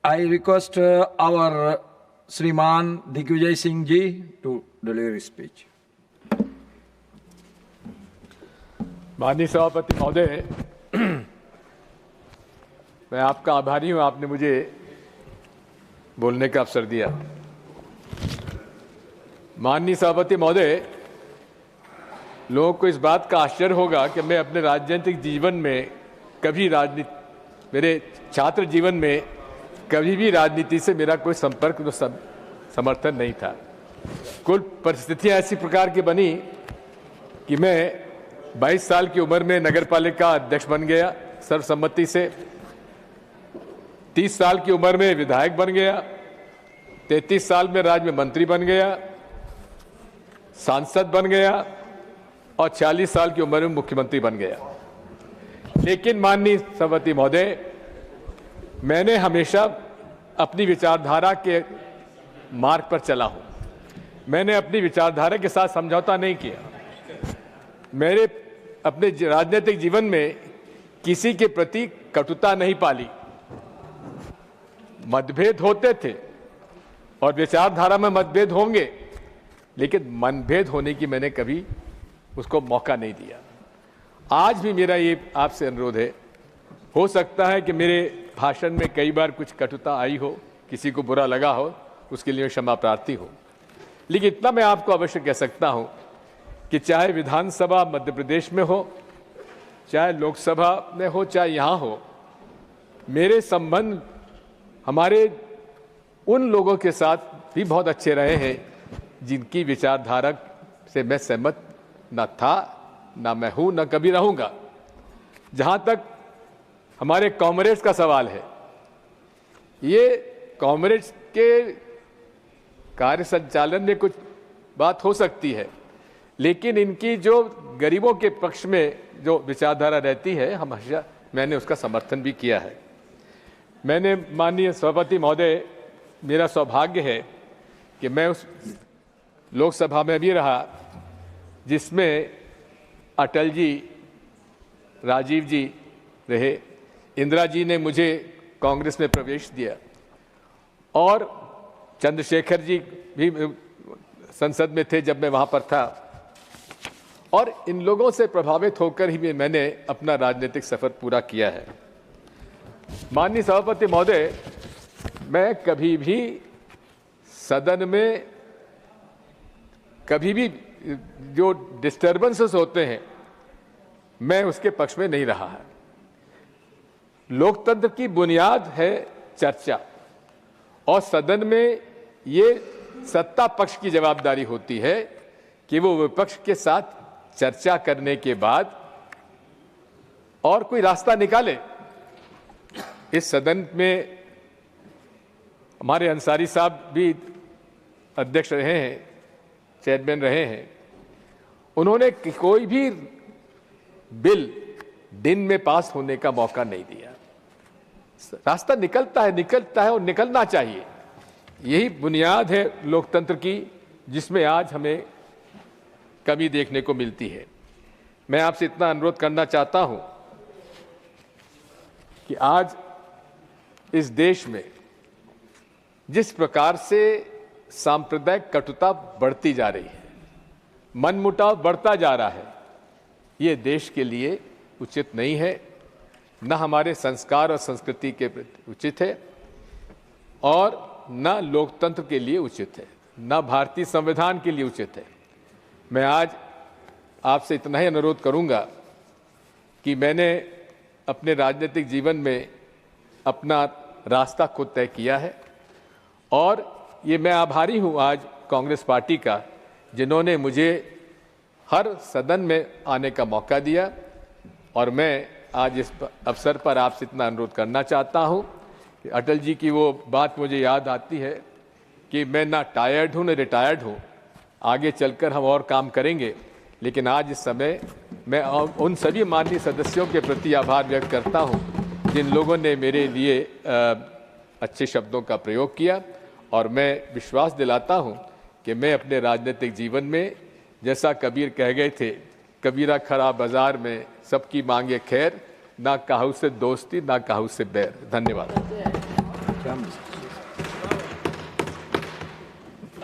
I request our Shriman Digvijay Singh ji to deliver his speech. माननीय सभापति महोदय, मैं आपका आभारी हूं, आपने मुझे बोलने का अवसर दिया। माननीय सभापति महोदय, लोगों को इस बात का आश्चर्य होगा कि मैं अपने राजनीतिक जीवन में कभी मेरे छात्र जीवन में कभी भी राजनीति से मेरा कोई संपर्क समर्थन नहीं था। कुल परिस्थितियां ऐसी प्रकार की बनी कि मैं 22 साल की उम्र में नगरपालिका अध्यक्ष बन गया सर्वसम्मति से, 30 साल की उम्र में विधायक बन गया, 33 साल में राज्य में मंत्री बन गया, सांसद बन गया और 40 साल की उम्र में मुख्यमंत्री बन गया। लेकिन माननीय सभापति महोदय, मैंने हमेशा अपनी विचारधारा के मार्ग पर चला हूं। मैंने अपनी विचारधारा के साथ समझौता नहीं किया। मेरे अपने राजनीतिक जीवन में किसी के प्रति कटुता नहीं पाली। मतभेद होते थे और विचारधारा में मतभेद होंगे, लेकिन मनभेद होने की मैंने कभी उसको मौका नहीं दिया। आज भी मेरा ये आपसे अनुरोध है, हो सकता है कि मेरे भाषण में कई बार कुछ कटुता आई हो, किसी को बुरा लगा हो, उसके लिए क्षमा प्रार्थी हो, लेकिन इतना मैं आपको अवश्य कह सकता हूं कि चाहे विधानसभा मध्य प्रदेश में हो, चाहे लोकसभा में हो, चाहे यहां हो, मेरे संबंध हमारे उन लोगों के साथ भी बहुत अच्छे रहे हैं जिनकी विचारधारा से मैं सहमत न था, न मैं हूं, न कभी रहूंगा। जहां तक हमारे कॉमरेड्स का सवाल है, ये कॉमरेड्स के कार्य संचालन में कुछ बात हो सकती है, लेकिन इनकी जो गरीबों के पक्ष में जो विचारधारा रहती है, हमेशा मैंने उसका समर्थन भी किया है। मैंने माननीय सभापति महोदय, मेरा सौभाग्य है कि मैं उस लोकसभा में भी रहा जिसमें अटल जी, राजीव जी रहे, इंदिरा जी ने मुझे कांग्रेस में प्रवेश दिया और चंद्रशेखर जी भी संसद में थे जब मैं वहां पर था, और इन लोगों से प्रभावित होकर ही मैंने अपना राजनीतिक सफर पूरा किया है। माननीय सभापति महोदय, मैं कभी भी सदन में कभी भी जो डिस्टर्बेंसेस होते हैं, मैं उसके पक्ष में नहीं रहा है। लोकतंत्र की बुनियाद है चर्चा, और सदन में ये सत्ता पक्ष की जवाबदारी होती है कि वो विपक्ष के साथ चर्चा करने के बाद और कोई रास्ता निकाले। इस सदन में हमारे अंसारी साहब भी अध्यक्ष रहे हैं, चेयरमैन रहे हैं। उन्होंने कोई भी बिल दिन में पास होने का मौका नहीं दिया। रास्ता निकलता है और निकलना चाहिए। यही बुनियाद है लोकतंत्र की, जिसमें आज हमें कमी देखने को मिलती है। मैं आपसे इतना अनुरोध करना चाहता हूं कि आज इस देश में जिस प्रकार से सांप्रदायिक कटुता बढ़ती जा रही है, मनमुटाव बढ़ता जा रहा है, ये देश के लिए उचित नहीं है, न हमारे संस्कार और संस्कृति के प्रति उचित है, और न लोकतंत्र के लिए उचित है, न भारतीय संविधान के लिए उचित है। मैं आज आपसे इतना ही अनुरोध करूंगा कि मैंने अपने राजनीतिक जीवन में अपना रास्ता खुद तय किया है, और ये मैं आभारी हूं आज कांग्रेस पार्टी का, जिन्होंने मुझे हर सदन में आने का मौका दिया। और मैं आज इस अवसर पर आपसे इतना अनुरोध करना चाहता हूं कि अटल जी की वो बात मुझे याद आती है कि मैं ना टायर्ड हूं, ना रिटायर्ड हूं, आगे चलकर हम और काम करेंगे। लेकिन आज इस समय मैं उन सभी माननीय सदस्यों के प्रति आभार व्यक्त करता हूं जिन लोगों ने मेरे लिए अच्छे शब्दों का प्रयोग किया, और मैं विश्वास दिलाता हूं कि मैं अपने राजनीतिक जीवन में, जैसा कबीर कह गए थे, कबीरा खरा बाजार में सबकी मांगे खैर, ना काहू से दोस्ती ना काहू से बैर। धन्यवाद। क्या message?